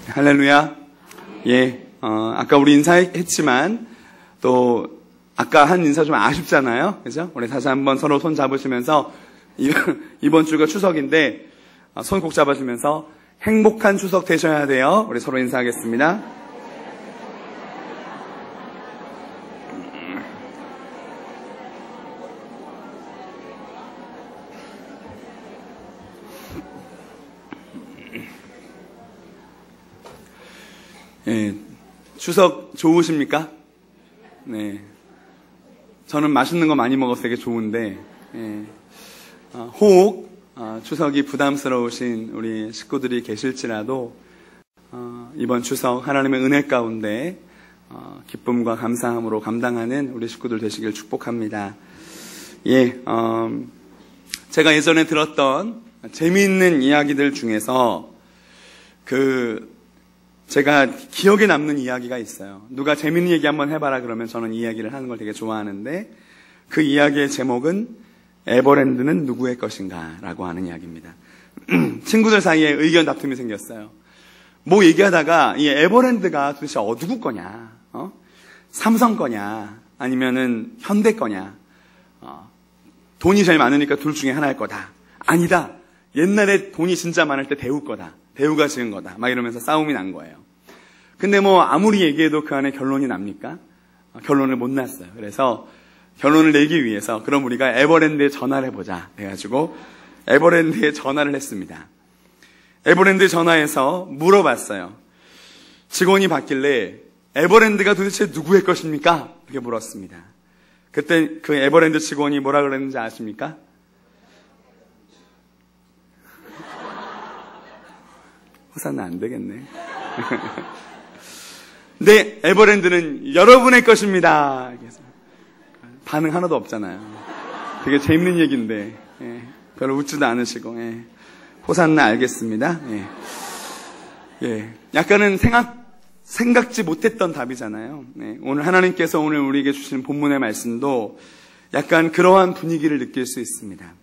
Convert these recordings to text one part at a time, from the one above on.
할렐루야. 예, 아까 우리 인사했지만 또 아까 한 인사 좀 아쉽잖아요. 그죠? 우리 다시 한번 서로 손 잡으시면서 이번 주가 추석인데 손 꼭 잡아주면서 행복한 추석 되셔야 돼요. 우리 서로 인사하겠습니다. 예, 추석 좋으십니까? 네. 저는 맛있는 거 많이 먹어서 되게 좋은데, 예. 혹 추석이 부담스러우신 우리 식구들이 계실지라도, 이번 추석 하나님의 은혜 가운데, 기쁨과 감사함으로 감당하는 우리 식구들 되시길 축복합니다. 예, 제가 예전에 들었던 재미있는 이야기들 중에서, 제가 기억에 남는 이야기가 있어요. 누가 재밌는 얘기 한번 해봐라 그러면 저는 이 이야기를 하는 걸 되게 좋아하는데 그 이야기의 제목은 에버랜드는 누구의 것인가 라고 하는 이야기입니다. 친구들 사이에 의견 다툼이 생겼어요. 뭐 얘기하다가 이 에버랜드가 도대체 누구 거냐, 삼성 거냐 아니면은 현대 거냐, 돈이 제일 많으니까 둘 중에 하나일 거다, 아니다 옛날에 돈이 진짜 많을 때 대우 거다, 대우가 지은 거다, 막 이러면서 싸움이 난 거예요. 근데 뭐 아무리 얘기해도 그 안에 결론이 납니까? 결론을 못 났어요. 그래서 결론을 내기 위해서 그럼 우리가 에버랜드에 전화를 해보자 해가지고 에버랜드에 전화를 했습니다. 에버랜드 전화해서 물어봤어요. 직원이 받길래 에버랜드가 도대체 누구의 것입니까? 그렇게 물었습니다. 그때 그 에버랜드 직원이 뭐라 그랬는지 아십니까? 호산나 안 되겠네. 네, 에버랜드는 여러분의 것입니다. 반응 하나도 없잖아요. 되게 재밌는 얘기인데, 예, 별로 웃지도 않으시고, 예. 호산나 알겠습니다. 예. 예, 약간은 생각지 못했던 답이잖아요. 예, 오늘 하나님께서 오늘 우리에게 주신 본문의 말씀도 약간 그러한 분위기를 느낄 수 있습니다.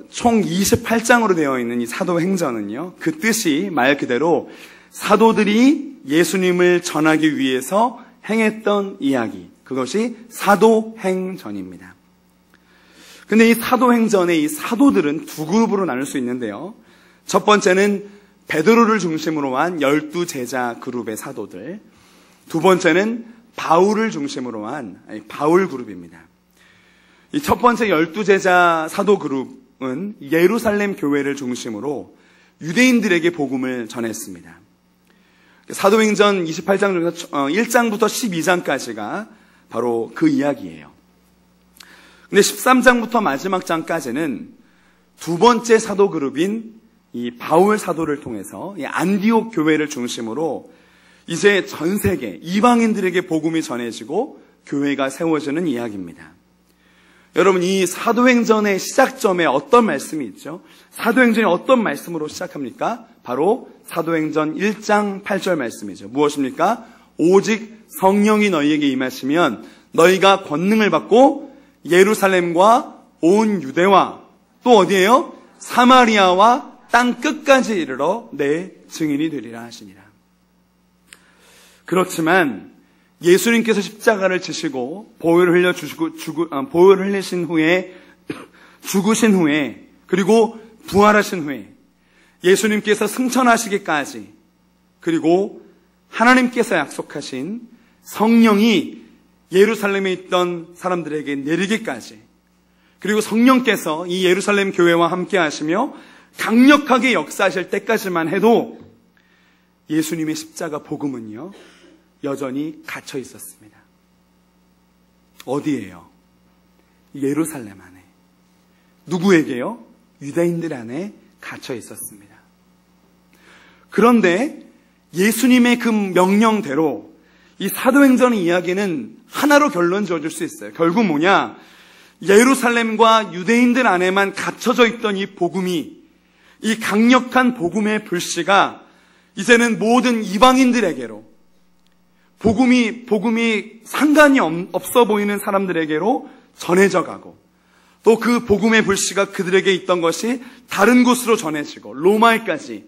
총 28장으로 되어 있는 이 사도행전은요, 그 뜻이 말 그대로 사도들이 예수님을 전하기 위해서 행했던 이야기, 그것이 사도행전입니다. 근데 이 사도행전의 이 사도들은 두 그룹으로 나눌 수 있는데요. 첫 번째는 베드로를 중심으로 한 12제자 그룹의 사도들, 두 번째는 바울을 중심으로 한 바울 그룹입니다. 이 첫 번째 12제자 사도 그룹은 예루살렘 교회를 중심으로 유대인들에게 복음을 전했습니다. 사도행전 28장 중에서 1장부터 12장까지가 바로 그 이야기예요. 근데 13장부터 마지막 장까지는 두 번째 사도 그룹인 이 바울 사도를 통해서 이 안디옥 교회를 중심으로 이제 전 세계 이방인들에게 복음이 전해지고 교회가 세워지는 이야기입니다. 여러분, 이 사도행전의 시작점에 어떤 말씀이 있죠? 사도행전이 어떤 말씀으로 시작합니까? 바로 사도행전 1장 8절 말씀이죠. 무엇입니까? 오직 성령이 너희에게 임하시면 너희가 권능을 받고 예루살렘과 온 유대와 또 어디예요? 사마리아와 땅 끝까지 이르러 내 증인이 되리라 하시니라. 그렇지만 예수님께서 십자가를 지시고 보혈을 흘리신 후에 죽으신 후에 그리고 부활하신 후에 예수님께서 승천하시기까지 그리고 하나님께서 약속하신 성령이 예루살렘에 있던 사람들에게 내리기까지 그리고 성령께서 이 예루살렘 교회와 함께 하시며 강력하게 역사하실 때까지만 해도 예수님의 십자가 복음은요 여전히 갇혀 있었습니다. 어디에요? 예루살렘 안에. 누구에게요? 유대인들 안에 갇혀 있었습니다. 그런데 예수님의 그 명령대로 이 사도행전의 이야기는 하나로 결론 지어줄 수 있어요. 결국 뭐냐? 예루살렘과 유대인들 안에만 갇혀져 있던 이 복음이, 이 강력한 복음의 불씨가 이제는 모든 이방인들에게로 복음이 상관이 없어 보이는 사람들에게로 전해져 가고 또 그 복음의 불씨가 그들에게 있던 것이 다른 곳으로 전해지고 로마에까지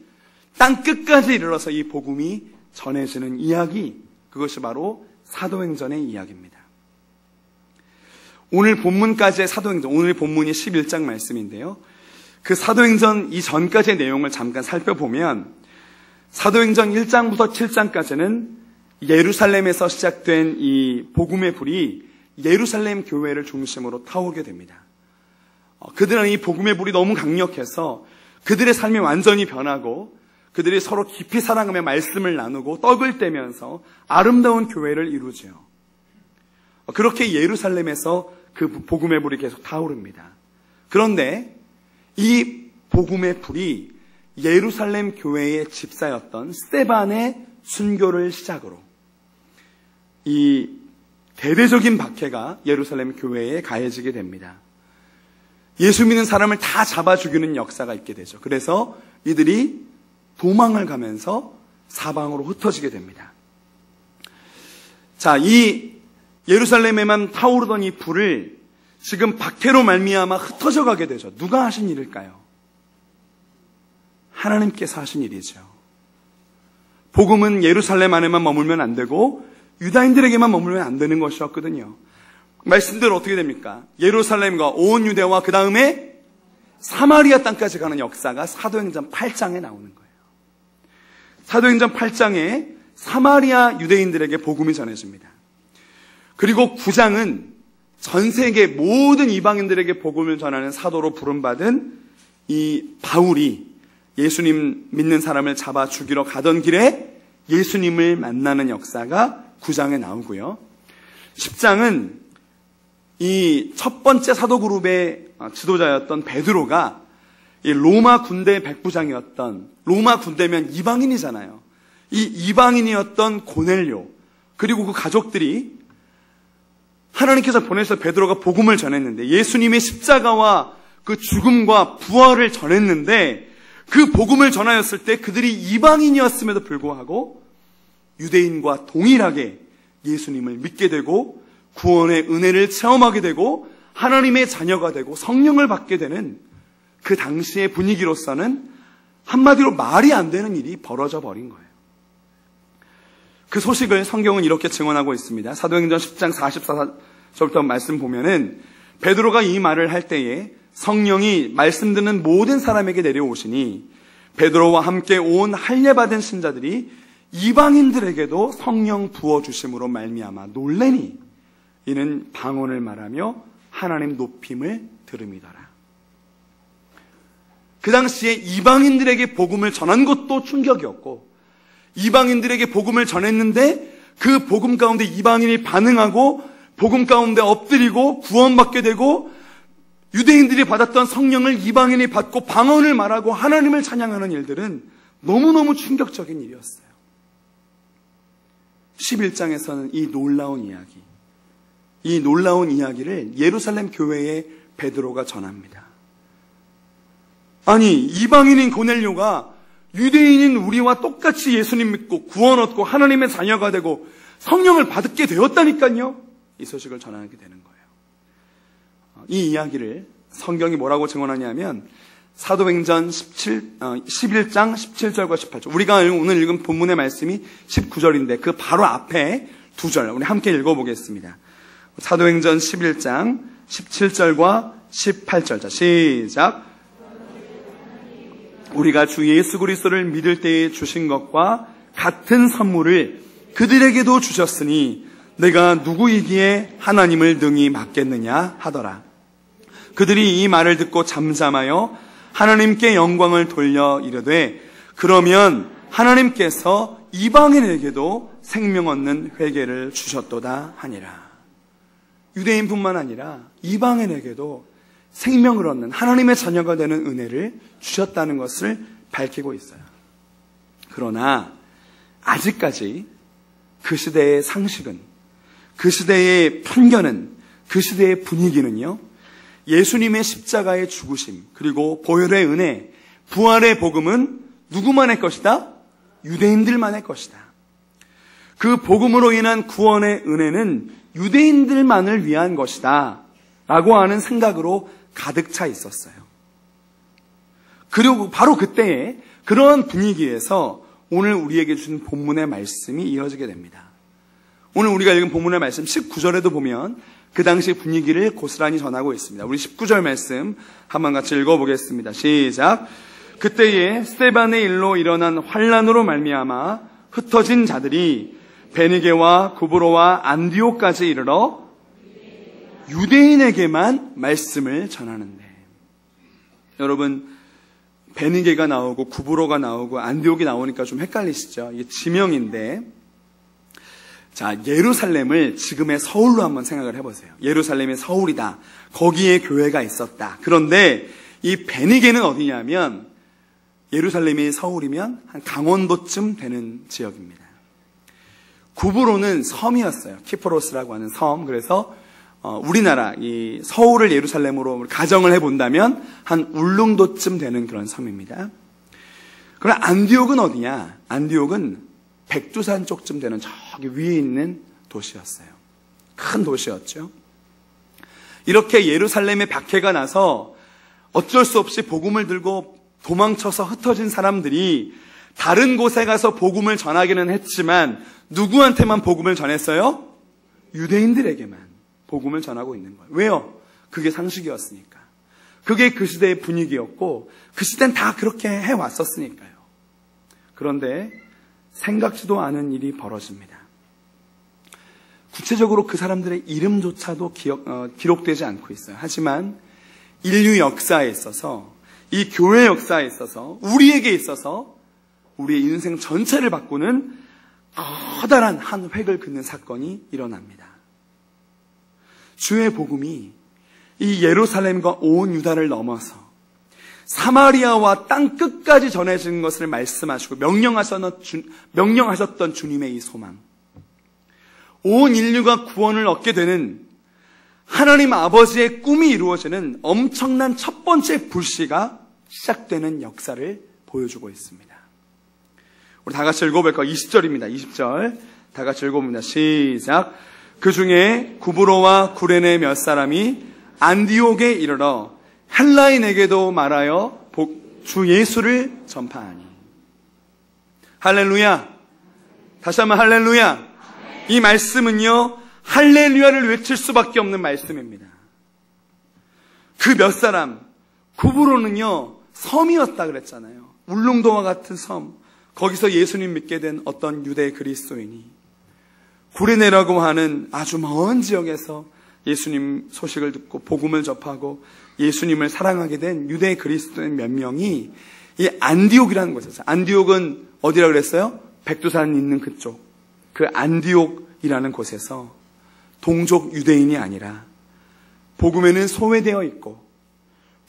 땅 끝까지 이르러서 이 복음이 전해지는 이야기, 그것이 바로 사도행전의 이야기입니다. 오늘 본문까지의 사도행전, 오늘 본문이 11장 말씀인데요. 그 사도행전 이전까지의 내용을 잠깐 살펴보면 사도행전 1장부터 7장까지는 예루살렘에서 시작된 이 복음의 불이 예루살렘 교회를 중심으로 타오르게 됩니다. 그들은 이 복음의 불이 너무 강력해서 그들의 삶이 완전히 변하고 그들이 서로 깊이 사랑하며 말씀을 나누고 떡을 떼면서 아름다운 교회를 이루지요. 그렇게 예루살렘에서 그 복음의 불이 계속 타오릅니다. 그런데 이 복음의 불이 예루살렘 교회의 집사였던 스데반의 순교를 시작으로 이 대대적인 박해가 예루살렘 교회에 가해지게 됩니다. 예수 믿는 사람을 다 잡아 죽이는 역사가 있게 되죠. 그래서 이들이 도망을 가면서 사방으로 흩어지게 됩니다. 자, 이 예루살렘에만 타오르던 이 불을 지금 박해로 말미암아 흩어져 가게 되죠. 누가 하신 일일까요? 하나님께서 하신 일이죠. 복음은 예루살렘 안에만 머물면 안 되고 유다인들에게만 머물면 안 되는 것이었거든요. 말씀대로 어떻게 됩니까? 예루살렘과 온 유대와 그 다음에 사마리아 땅까지 가는 역사가 사도행전 8장에 나오는 거예요. 사도행전 8장에 사마리아 유대인들에게 복음이 전해집니다. 그리고 9장은 전 세계 모든 이방인들에게 복음을 전하는 사도로 부름받은 이 바울이 예수님 믿는 사람을 잡아 죽이러 가던 길에 예수님을 만나는 역사가 9장에 나오고요. 10장은 이 첫 번째 사도 그룹의 지도자였던 베드로가 이 로마 군대 백부장이었던, 로마 군대면 이방인이잖아요. 이 이방인이었던 고넬료 그리고 그 가족들이 하나님께서 보내서 베드로가 복음을 전했는데 예수님의 십자가와 그 죽음과 부활을 전했는데 그 복음을 전하였을 때 그들이 이방인이었음에도 불구하고 유대인과 동일하게 예수님을 믿게 되고 구원의 은혜를 체험하게 되고 하나님의 자녀가 되고 성령을 받게 되는 그 당시의 분위기로서는 한마디로 말이 안 되는 일이 벌어져 버린 거예요. 그 소식을 성경은 이렇게 증언하고 있습니다. 사도행전 10장 44절부터 말씀 보면은 베드로가 이 말을 할 때에 성령이 말씀 듣는 모든 사람에게 내려오시니 베드로와 함께 온 할례받은 신자들이 이방인들에게도 성령 부어주심으로 말미암아 놀래니 이는 방언을 말하며 하나님 높임을 들음이더라. 그 당시에 이방인들에게 복음을 전한 것도 충격이었고 이방인들에게 복음을 전했는데 그 복음 가운데 이방인이 반응하고 복음 가운데 엎드리고 구원받게 되고 유대인들이 받았던 성령을 이방인이 받고 방언을 말하고 하나님을 찬양하는 일들은 너무너무 충격적인 일이었어요. 11장에서는 이 놀라운 이야기를 예루살렘 교회에 베드로가 전합니다. 아니, 이방인인 고넬료가 유대인인 우리와 똑같이 예수님 믿고 구원 얻고 하나님의 자녀가 되고 성령을 받게 되었다니까요. 이 소식을 전하게 되는 거예요. 이 이야기를 성경이 뭐라고 증언하냐면 사도행전 11장 17절과 18절. 우리가 오늘 읽은 본문의 말씀이 19절인데 그 바로 앞에 두 절 우리 함께 읽어보겠습니다. 사도행전 11장 17절과 18절. 자, 시작. 우리가 주 예수 그리스도를 믿을 때에 주신 것과 같은 선물을 그들에게도 주셨으니 내가 누구이기에 하나님을 능히 맡겠느냐 하더라. 그들이 이 말을 듣고 잠잠하여 하나님께 영광을 돌려 이르되 그러면 하나님께서 이방인에게도 생명 얻는 회개를 주셨도다 하니라. 유대인뿐만 아니라 이방인에게도 생명을 얻는 하나님의 자녀가 되는 은혜를 주셨다는 것을 밝히고 있어요. 그러나 아직까지 그 시대의 상식은, 그 시대의 편견은, 그 시대의 분위기는요, 예수님의 십자가의 죽으심 그리고 보혈의 은혜, 부활의 복음은 누구만의 것이다? 유대인들만의 것이다. 그 복음으로 인한 구원의 은혜는 유대인들만을 위한 것이다 라고 하는 생각으로 가득 차 있었어요. 그리고 바로 그때에 그런 분위기에서 오늘 우리에게 주신 본문의 말씀이 이어지게 됩니다. 오늘 우리가 읽은 본문의 말씀 19절에도 보면 그 당시 분위기를 고스란히 전하고 있습니다. 우리 19절 말씀 한번 같이 읽어보겠습니다. 시작. 그때에 스데반의 일로 일어난 환란으로 말미암아 흩어진 자들이 베니게와 구브로와 안디옥까지 이르러 유대인에게만 말씀을 전하는데, 여러분 베니게가 나오고 구브로가 나오고 안디옥이 나오니까 좀 헷갈리시죠? 이게 지명인데, 자, 예루살렘을 지금의 서울로 한번 생각을 해보세요. 예루살렘이 서울이다. 거기에 교회가 있었다. 그런데 이 베니게는 어디냐면 예루살렘이 서울이면 한 강원도쯤 되는 지역입니다. 구브로는 섬이었어요. 키프로스라고 하는 섬. 그래서 우리나라 이 서울을 예루살렘으로 가정을 해본다면 한 울릉도쯤 되는 그런 섬입니다. 그럼 안디옥은 어디냐? 안디옥은 백두산 쪽쯤 되는 저기 위에 있는 도시였어요. 큰 도시였죠. 이렇게 예루살렘에 박해가 나서 어쩔 수 없이 복음을 들고 도망쳐서 흩어진 사람들이 다른 곳에 가서 복음을 전하기는 했지만 누구한테만 복음을 전했어요? 유대인들에게만 복음을 전하고 있는 거예요. 왜요? 그게 상식이었으니까. 그게 그 시대의 분위기였고 그 시대는 다 그렇게 해왔었으니까요. 그런데 생각지도 않은 일이 벌어집니다. 구체적으로 그 사람들의 이름조차도 기록되지 않고 있어요. 하지만 인류 역사에 있어서, 이 교회 역사에 있어서, 우리에게 있어서 우리의 인생 전체를 바꾸는 커다란 한 획을 긋는 사건이 일어납니다. 주의 복음이 이 예루살렘과 온 유다를 넘어서 사마리아와 땅 끝까지 전해지는 것을 말씀하시고 명령하셨던 주님의 이 소망, 온 인류가 구원을 얻게 되는 하나님 아버지의 꿈이 이루어지는 엄청난 첫 번째 불씨가 시작되는 역사를 보여주고 있습니다. 우리 다 같이 읽어볼까요? 20절입니다. 20절 다 같이 읽어봅니다. 시작. 그 중에 구브로와 구레네 몇 사람이 안디옥에 이르러 헬라인에게도 말하여 주 예수를 전파하니. 할렐루야. 다시 한번 할렐루야. 이 말씀은요, 할렐루야를 외칠 수밖에 없는 말씀입니다. 그 몇 사람, 구브로는요 섬이었다 그랬잖아요. 울릉도와 같은 섬, 거기서 예수님 믿게 된 어떤 유대 그리스도인이, 구레네라고 하는 아주 먼 지역에서 예수님 소식을 듣고 복음을 접하고 예수님을 사랑하게 된 유대 그리스도인 몇 명이 이 안디옥이라는 곳에서, 안디옥은 어디라고 그랬어요? 백두산 있는 그쪽, 그 안디옥이라는 곳에서 동족 유대인이 아니라 복음에는 소외되어 있고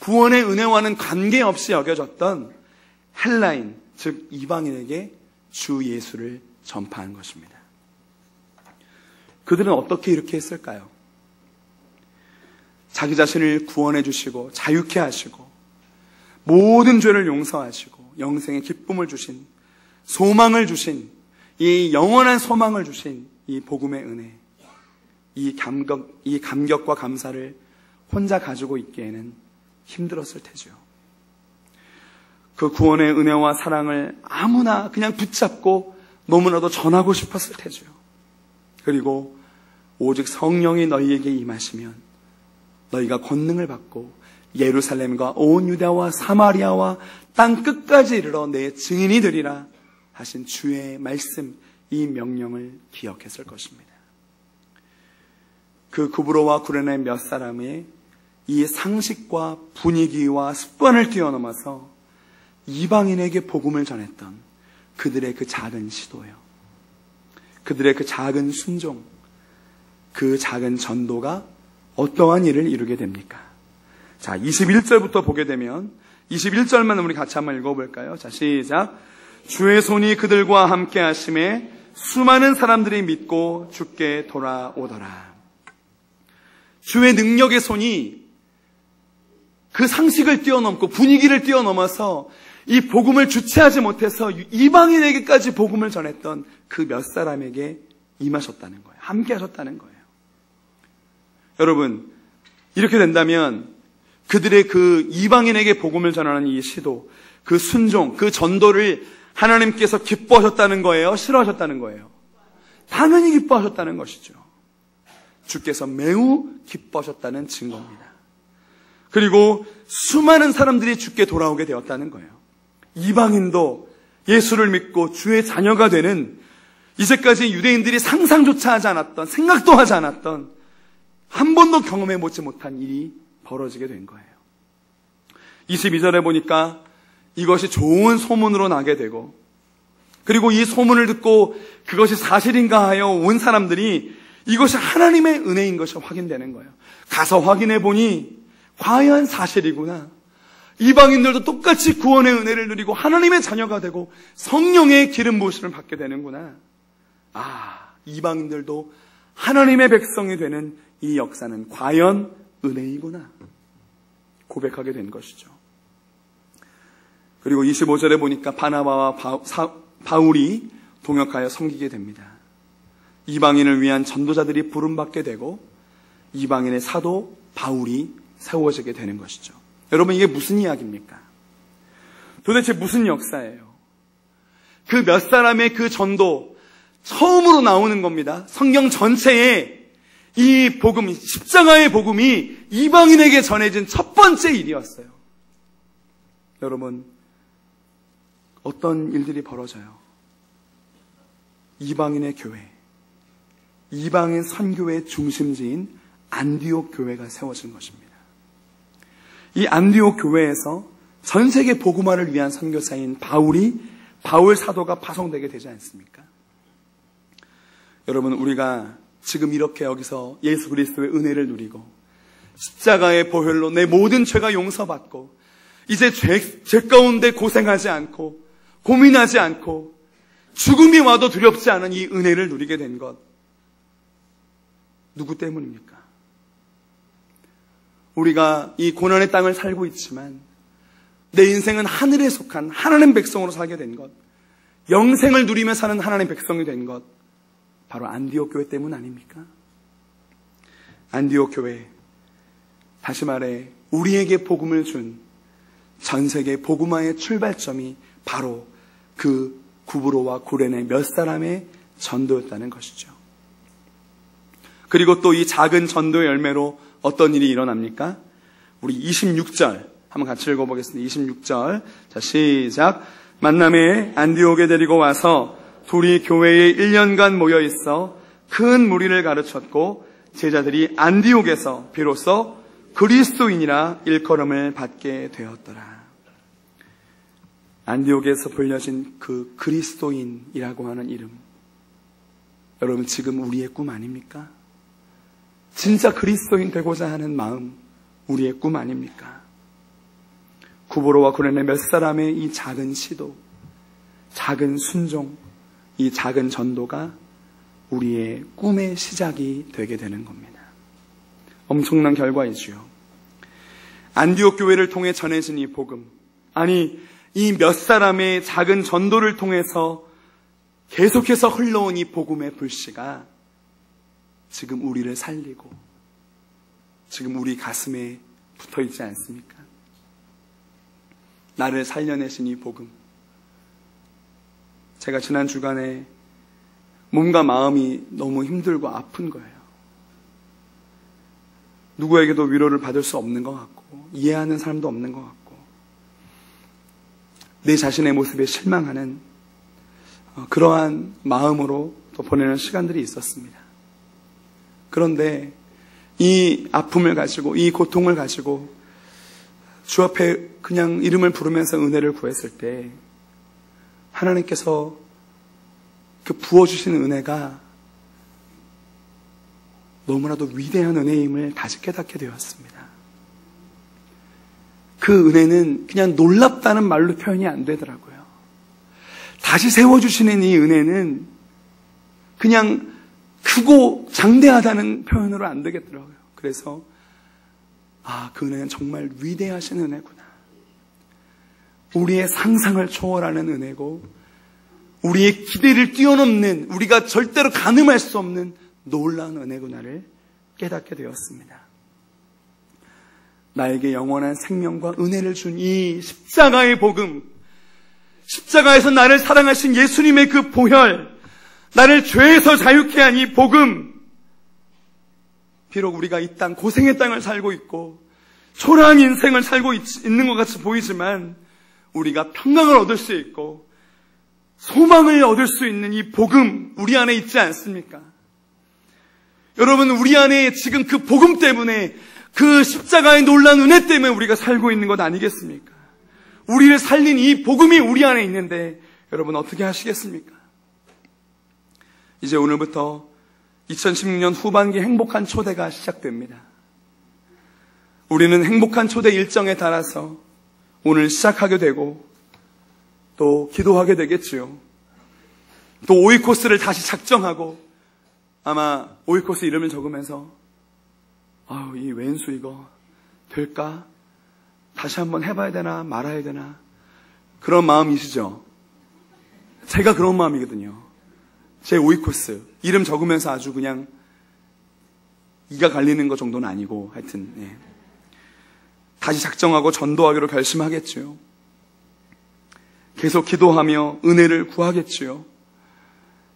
구원의 은혜와는 관계없이 여겨졌던 헬라인, 즉 이방인에게 주 예수를 전파한 것입니다. 그들은 어떻게 이렇게 했을까요? 자기 자신을 구원해 주시고 자유케 하시고 모든 죄를 용서하시고 영생의 기쁨을 주신, 소망을 주신, 이 영원한 소망을 주신 이 복음의 은혜, 이 감격과 감사를 혼자 가지고 있기에는 힘들었을 테죠. 그 구원의 은혜와 사랑을 아무나 그냥 붙잡고 너무나도 전하고 싶었을 테죠. 그리고 오직 성령이 너희에게 임하시면 너희가 권능을 받고 예루살렘과 온 유다와 사마리아와 땅 끝까지 이르러 내 증인이 되리라 하신 주의 말씀, 이 명령을 기억했을 것입니다. 그 구브로와 구레네 몇 사람의 이 상식과 분위기와 습관을 뛰어넘어서 이방인에게 복음을 전했던 그들의 그 작은 시도요, 그들의 그 작은 순종, 그 작은 전도가 어떠한 일을 이루게 됩니까? 자, 21절부터 보게 되면 21절만 우리 같이 한번 읽어볼까요? 자, 시작. 주의 손이 그들과 함께 하심에 수많은 사람들이 믿고 주께 돌아오더라. 주의 능력의 손이 그 상식을 뛰어넘고 분위기를 뛰어넘어서 이 복음을 주체하지 못해서 이방인에게까지 복음을 전했던 그 몇 사람에게 임하셨다는 거예요. 함께 하셨다는 거예요. 여러분, 이렇게 된다면 그들의 그 이방인에게 복음을 전하는 이 시도, 그 순종, 그 전도를 하나님께서 기뻐하셨다는 거예요? 싫어하셨다는 거예요? 당연히 기뻐하셨다는 것이죠. 주께서 매우 기뻐하셨다는 증거입니다. 그리고 수많은 사람들이 주께 돌아오게 되었다는 거예요. 이방인도 예수를 믿고 주의 자녀가 되는, 이제까지 유대인들이 상상조차 하지 않았던, 생각도 하지 않았던, 한 번도 경험해보지 못한 일이 벌어지게 된 거예요. 22절에 보니까 이것이 좋은 소문으로 나게 되고, 그리고 이 소문을 듣고 그것이 사실인가 하여 온 사람들이 이것이 하나님의 은혜인 것이 확인되는 거예요. 가서 확인해 보니 과연 사실이구나. 이방인들도 똑같이 구원의 은혜를 누리고 하나님의 자녀가 되고 성령의 기름 부으심을 받게 되는구나. 이방인들도 하나님의 백성이 되는 이 역사는 과연 은혜이구나 고백하게 된 것이죠. 그리고 25절에 보니까 바나바와 바울이 동역하여 섬기게 됩니다. 이방인을 위한 전도자들이 부름받게 되고 이방인의 사도 바울이 세워지게 되는 것이죠. 여러분, 이게 무슨 이야기입니까? 도대체 무슨 역사예요? 그 몇 사람의 그 전도 처음으로 나오는 겁니다. 성경 전체에 이 복음, 십자가의 복음이 이방인에게 전해진 첫 번째 일이었어요. 여러분, 어떤 일들이 벌어져요? 이방인의 교회, 이방인 선교의 중심지인 안디옥 교회가 세워진 것입니다. 이 안디옥 교회에서 전 세계 복음화를 위한 선교사인 바울 사도가 파송되게 되지 않습니까? 여러분, 우리가 지금 이렇게 여기서 예수 그리스도의 은혜를 누리고 십자가의 보혈로 내 모든 죄가 용서받고 이제 죄 가운데 고생하지 않고 고민하지 않고 죽음이 와도 두렵지 않은 이 은혜를 누리게 된 것, 누구 때문입니까? 우리가 이 고난의 땅을 살고 있지만 내 인생은 하늘에 속한 하나님 백성으로 살게 된 것, 영생을 누리며 사는 하나님 백성이 된 것, 바로 안디옥 교회 때문 아닙니까? 안디옥 교회, 다시 말해 우리에게 복음을 준 전 세계 복음화의 출발점이 바로 그 구브로와 구레네 몇 사람의 전도였다는 것이죠. 그리고 또 이 작은 전도의 열매로 어떤 일이 일어납니까? 우리 26절 한번 같이 읽어보겠습니다. 26절, 자 시작. 만남에 안디옥에 데리고 와서 둘이 교회에 1년간 모여있어 큰 무리를 가르쳤고 제자들이 안디옥에서 비로소 그리스도인이라 일컬음을 받게 되었더라. 안디옥에서 불려진 그 그리스도인이라고 하는 이름, 여러분 지금 우리의 꿈 아닙니까? 진짜 그리스도인 되고자 하는 마음, 우리의 꿈 아닙니까? 구브로와 구레네 몇 사람의 이 작은 시도, 작은 순종, 이 작은 전도가 우리의 꿈의 시작이 되게 되는 겁니다. 엄청난 결과이지요. 안디옥 교회를 통해 전해진 이 복음, 아니 이 몇 사람의 작은 전도를 통해서 계속해서 흘러온 이 복음의 불씨가 지금 우리를 살리고 지금 우리 가슴에 붙어있지 않습니까? 나를 살려내신 이 복음, 제가 지난 주간에 몸과 마음이 너무 힘들고 아픈 거예요. 누구에게도 위로를 받을 수 없는 것 같고 이해하는 사람도 없는 것 같고 내 자신의 모습에 실망하는 그러한 마음으로 또 보내는 시간들이 있었습니다. 그런데 이 아픔을 가지고 이 고통을 가지고 주 앞에 그냥 이름을 부르면서 은혜를 구했을 때 하나님께서 그 부어주시는 은혜가 너무나도 위대한 은혜임을 다시 깨닫게 되었습니다. 그 은혜는 그냥 놀랍다는 말로 표현이 안 되더라고요. 다시 세워주시는 이 은혜는 그냥 크고 장대하다는 표현으로 안 되겠더라고요. 그래서 그 은혜는 정말 위대하신 은혜구나. 우리의 상상을 초월하는 은혜고 우리의 기대를 뛰어넘는, 우리가 절대로 가늠할 수 없는 놀라운 은혜구나를 깨닫게 되었습니다. 나에게 영원한 생명과 은혜를 준 이 십자가의 복음, 십자가에서 나를 사랑하신 예수님의 그 보혈, 나를 죄에서 자유케 한 이 복음, 비록 우리가 이 땅, 고생의 땅을 살고 있고 초라한 인생을 살고 있는 것 같이 보이지만 우리가 평강을 얻을 수 있고 소망을 얻을 수 있는 이 복음 우리 안에 있지 않습니까? 여러분, 우리 안에 지금 그 복음 때문에, 그 십자가의 놀라운 은혜 때문에 우리가 살고 있는 것 아니겠습니까? 우리를 살린 이 복음이 우리 안에 있는데 여러분 어떻게 하시겠습니까? 이제 오늘부터 2016년 후반기 행복한 초대가 시작됩니다. 우리는 행복한 초대 일정에 따라서 오늘 시작하게 되고 또 기도하게 되겠지요. 또 5일 코스를 다시 작정하고 아마 5일 코스 이름을 적으면서 이 왼수 이거 될까? 다시 한번 해봐야 되나 말아야 되나? 그런 마음이시죠? 제가 그런 마음이거든요. 제 5일 코스 이름 적으면서 아주 그냥 이가 갈리는 것 정도는 아니고 하여튼 다시 작정하고 전도하기로 결심하겠지요. 계속 기도하며 은혜를 구하겠지요.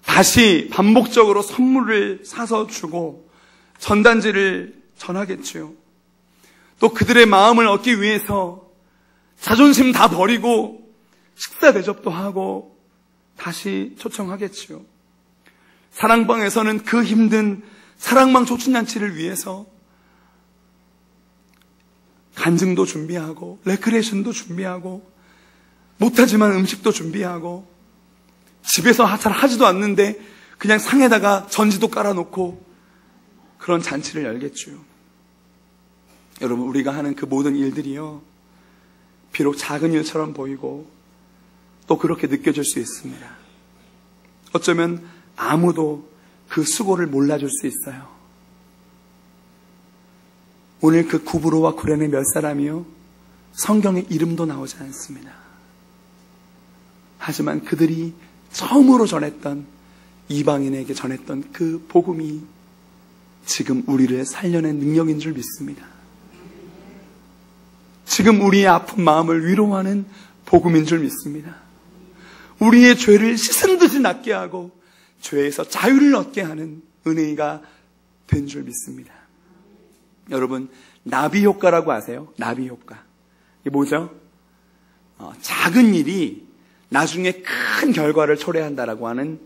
다시 반복적으로 선물을 사서 주고 전단지를 전하겠지요. 또 그들의 마음을 얻기 위해서 자존심 다 버리고 식사 대접도 하고 다시 초청하겠지요. 사랑방에서는 그 힘든 사랑방 초춘잔치를 위해서 간증도 준비하고 레크레이션도 준비하고 못하지만 음식도 준비하고 집에서 잘 하지도 않는데 그냥 상에다가 전지도 깔아놓고 그런 잔치를 열겠죠. 여러분, 우리가 하는 그 모든 일들이요, 비록 작은 일처럼 보이고 또 그렇게 느껴질 수 있습니다. 어쩌면 아무도 그 수고를 몰라줄 수 있어요. 오늘 그 구브로와 구레네 몇 사람이요, 성경에 이름도 나오지 않습니다. 하지만 그들이 처음으로 전했던, 이방인에게 전했던 그 복음이 지금 우리를 살려낸 능력인 줄 믿습니다. 지금 우리의 아픈 마음을 위로하는 복음인 줄 믿습니다. 우리의 죄를 씻은 듯이 낫게 하고 죄에서 자유를 얻게 하는 은혜가 된 줄 믿습니다. 여러분, 나비 효과라고 아세요? 나비 효과. 이게 뭐죠? 작은 일이 나중에 큰 결과를 초래한다라고 하는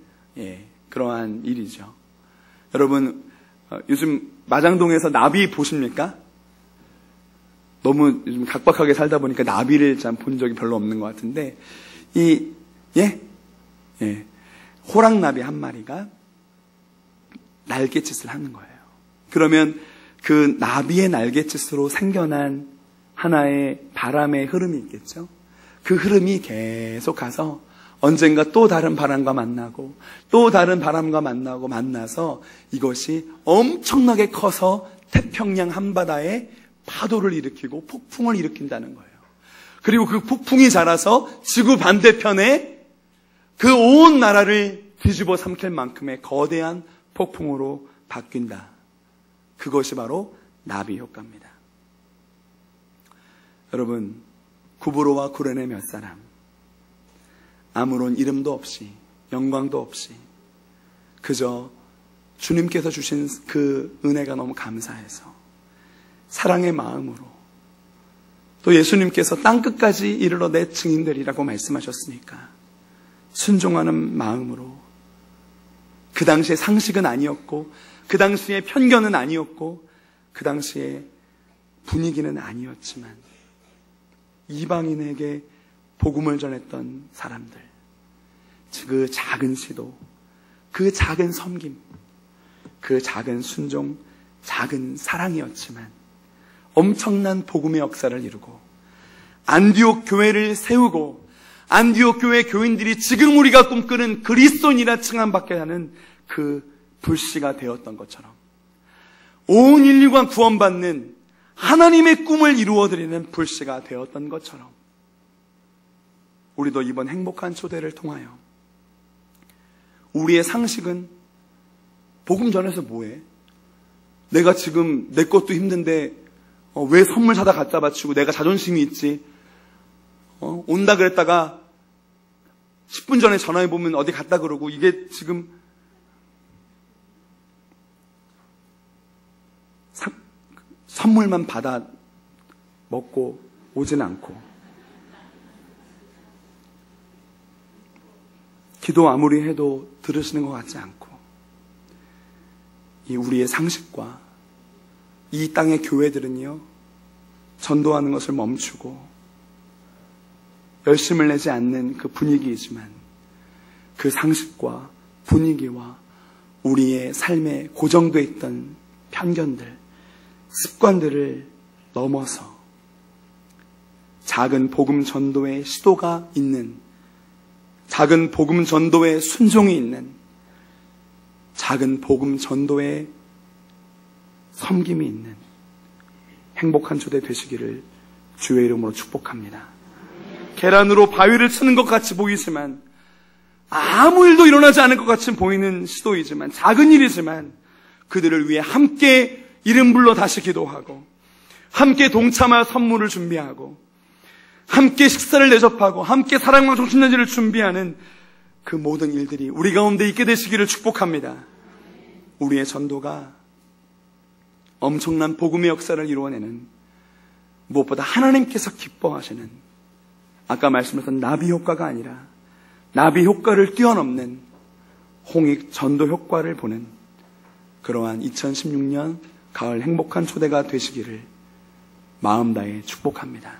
그러한 일이죠. 여러분, 요즘 마장동에서 나비 보십니까? 너무 요즘 각박하게 살다 보니까 나비를 참 본 적이 별로 없는 것 같은데, 호랑나비 한 마리가 날갯짓을 하는 거예요. 그러면 그 나비의 날갯짓으로 생겨난 하나의 바람의 흐름이 있겠죠. 그 흐름이 계속 가서 언젠가 또 다른 바람과 만나고 또 다른 바람과 만나서 이것이 엄청나게 커서 태평양 한바다에 파도를 일으키고 폭풍을 일으킨다는 거예요. 그리고 그 폭풍이 자라서 지구 반대편에 그 온 나라를 뒤집어 삼킬 만큼의 거대한 폭풍으로 바뀐다. 그것이 바로 나비 효과입니다. 여러분, 구브로와 구레네 몇 사람, 아무런 이름도 없이 영광도 없이 그저 주님께서 주신 그 은혜가 너무 감사해서 사랑의 마음으로, 또 예수님께서 땅끝까지 이르러 내 증인되리라고 말씀하셨으니까 순종하는 마음으로, 그 당시에 상식은 아니었고 그 당시에 편견은 아니었고 그 당시에 분위기는 아니었지만 이방인에게 복음을 전했던 사람들, 그 작은 시도, 그 작은 섬김, 그 작은 순종, 작은 사랑이었지만 엄청난 복음의 역사를 이루고 안디옥 교회를 세우고 안디옥 교회 교인들이 지금 우리가 꿈꾸는 그리스도인이라 칭함받게 하는 그 불씨가 되었던 것처럼 온 인류가 구원받는 하나님의 꿈을 이루어드리는 불씨가 되었던 것처럼 우리도 이번 행복한 초대를 통하여 우리의 상식은 복음 전해서 뭐해? 내가 지금 내 것도 힘든데 왜 선물 사다 갖다 바치고 내가 자존심이 있지? 온다 그랬다가 10분 전에 전화해보면 어디 갔다 그러고, 이게 지금 선물만 받아 먹고 오진 않고, 기도 아무리 해도 들으시는 것 같지 않고, 이 우리의 상식과 이 땅의 교회들은요, 전도하는 것을 멈추고 열심을 내지 않는 그 분위기이지만, 그 상식과 분위기와 우리의 삶에 고정되어 있던 편견들, 습관들을 넘어서 작은 복음 전도의 시도가 있는, 작은 복음 전도의 순종이 있는, 작은 복음 전도의 섬김이 있는 행복한 초대 되시기를 주의 이름으로 축복합니다. 계란으로 바위를 치는 것 같이 보이지만, 아무 일도 일어나지 않을 것 같이 보이는 시도이지만, 작은 일이지만 그들을 위해 함께 이름 불러 다시 기도하고, 함께 동참할 선물을 준비하고, 함께 식사를 대접하고, 함께 사랑과 정신연지를 준비하는 그 모든 일들이 우리 가운데 있게 되시기를 축복합니다. 우리의 전도가 엄청난 복음의 역사를 이루어내는, 무엇보다 하나님께서 기뻐하시는, 아까 말씀하셨던 나비 효과가 아니라 나비 효과를 뛰어넘는 홍익 전도 효과를 보는 그러한 2016년 가을 행복한 초대가 되시기를 마음 다해 축복합니다.